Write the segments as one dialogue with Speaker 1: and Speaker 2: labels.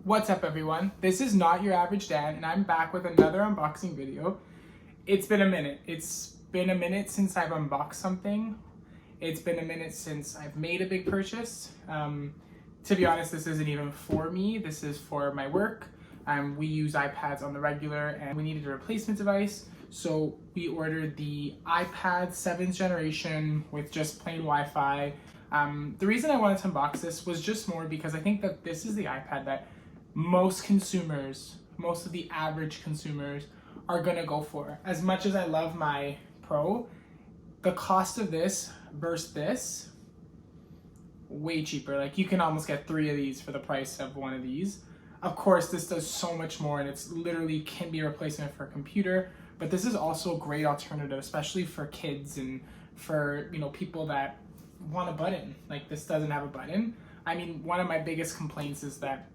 Speaker 1: What's up everyone? This is Not Your Average Dan and I'm back with another unboxing video. It's been a minute. It's been a minute since I've unboxed something. It's been a minute since I've made a big purchase. To be honest, this isn't even for me. This is for my work. We use iPads on the regular and we needed a replacement device. So we ordered the iPad 7th generation with just plain Wi-Fi. The reason I wanted to unbox this was just more because I think that this is the iPad that most consumers, most of the average consumers are gonna go for. As much as I love my Pro, the cost of this versus this, way cheaper. Like you can almost get 3 of these for the price of one of these. Of course, this does so much more and it's literally can be a replacement for a computer, but this is also a great alternative, especially for kids and for, people that want a button. Like this doesn't have a button. I mean, one of my biggest complaints is that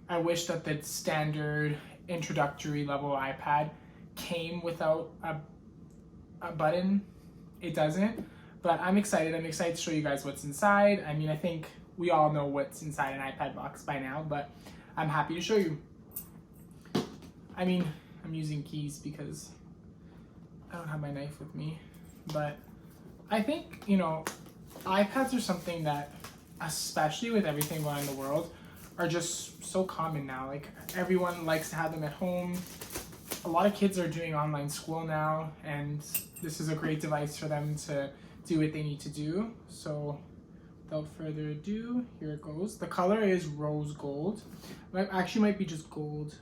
Speaker 1: I wish that the standard introductory level iPad came without a button. It doesn't, but I'm excited. I'm excited to show you guys what's inside. I mean, I think we all know what's inside an iPad box by now, but I'm happy to show you. I mean, I'm using keys because I don't have my knife with me, but I think, iPads are something that, especially with everything going on in the world, are just so common now. Like everyone likes to have them at home. A lot of kids are doing online school now, and this is a great device for them to do what they need to do. So without further ado, here it goes. The color is rose gold. It actually might be just gold.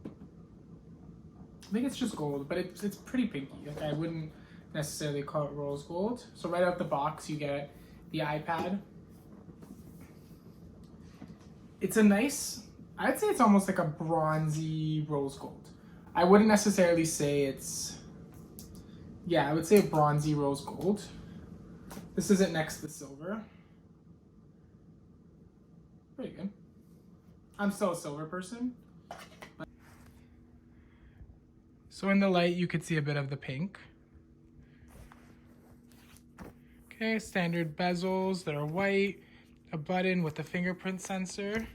Speaker 1: I think it's just gold, but it's pretty pinky. Like I wouldn't necessarily call it rose gold. So right out the box, you get the iPad. It's a nice, I'd say it's almost like a bronzy rose gold. I wouldn't necessarily say it's, I would say a bronzy rose gold. This isn't next to silver. Pretty good. I'm still a silver person. So in the light, you could see a bit of the pink. Okay, standard bezels that are white. A button with a fingerprint sensor.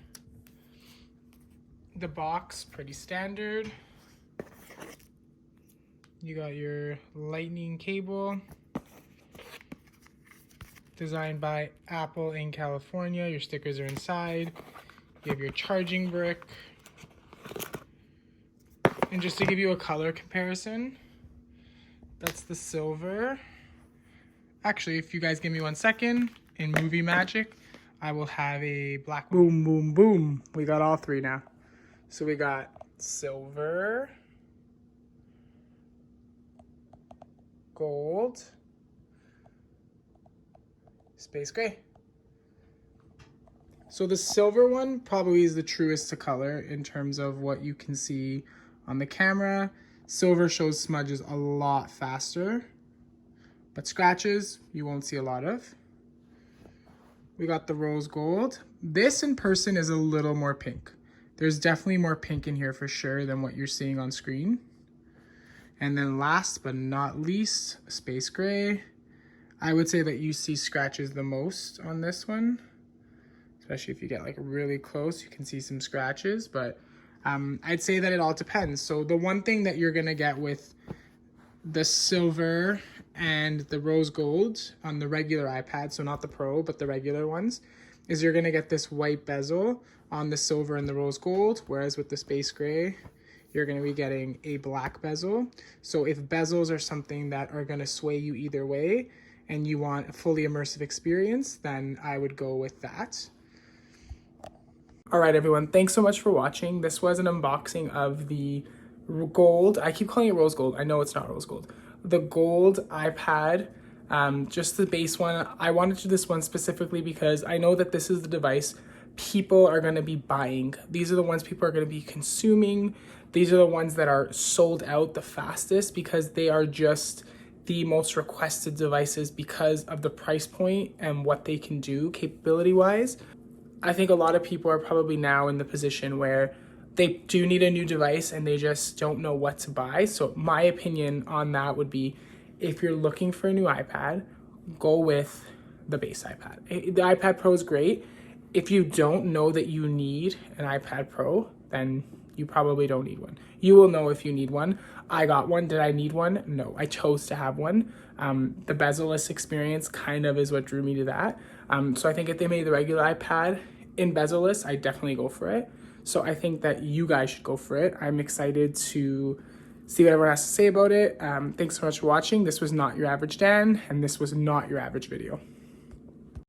Speaker 1: The box, pretty standard. You got your lightning cable. Designed by Apple in California. Your stickers are inside. You have your charging brick. And just to give you a color comparison, that's the silver. Actually, if you guys give me 1 second, in movie magic, I will have a black. Boom, boom, boom. We got all 3 now. So we got silver, gold, space gray. So the silver one probably is the truest to color in terms of what you can see on the camera. Silver shows smudges a lot faster, but scratches you won't see a lot of. We got the rose gold. This in person is a little more pink. There's definitely more pink in here for sure than what you're seeing on screen. And then last but not least, space gray. I would say that you see scratches the most on this one. Especially if you get like really close, you can see some scratches, but I'd say that it all depends. So the one thing that you're gonna get with the silver and the rose gold on the regular iPad, so not the Pro, but the regular ones, is you're gonna get this white bezel on the silver and the rose gold, whereas with the space gray, you're gonna be getting a black bezel. So if bezels are something that are gonna sway you either way, and you want a fully immersive experience, then I would go with that. All right, everyone, thanks so much for watching. This was an unboxing of the gold, I keep calling it rose gold, I know it's not rose gold, the gold iPad, just the base one. I wanted to do this one specifically because I know that this is the device people are going to be buying. These are the ones people are going to be consuming. These are the ones that are sold out the fastest because they are just the most requested devices because of the price point and what they can do capability wise. I think a lot of people are probably now in the position where they do need a new device and they just don't know what to buy. So my opinion on that would be, if you're looking for a new iPad, go with the base iPad. The iPad Pro is great. if you don't know that you need an iPad Pro, then you probably don't need one. You will know if you need one. I got one. Did I need one? No, I chose to have one. The bezel-less experience kind of is what drew me to that. So I think if they made the regular iPad in bezel-less, I definitely go for it. So I think that you guys should go for it. I'm excited to see what everyone has to say about it. Thanks so much for watching. This was not your average Dan, and this was not your average video.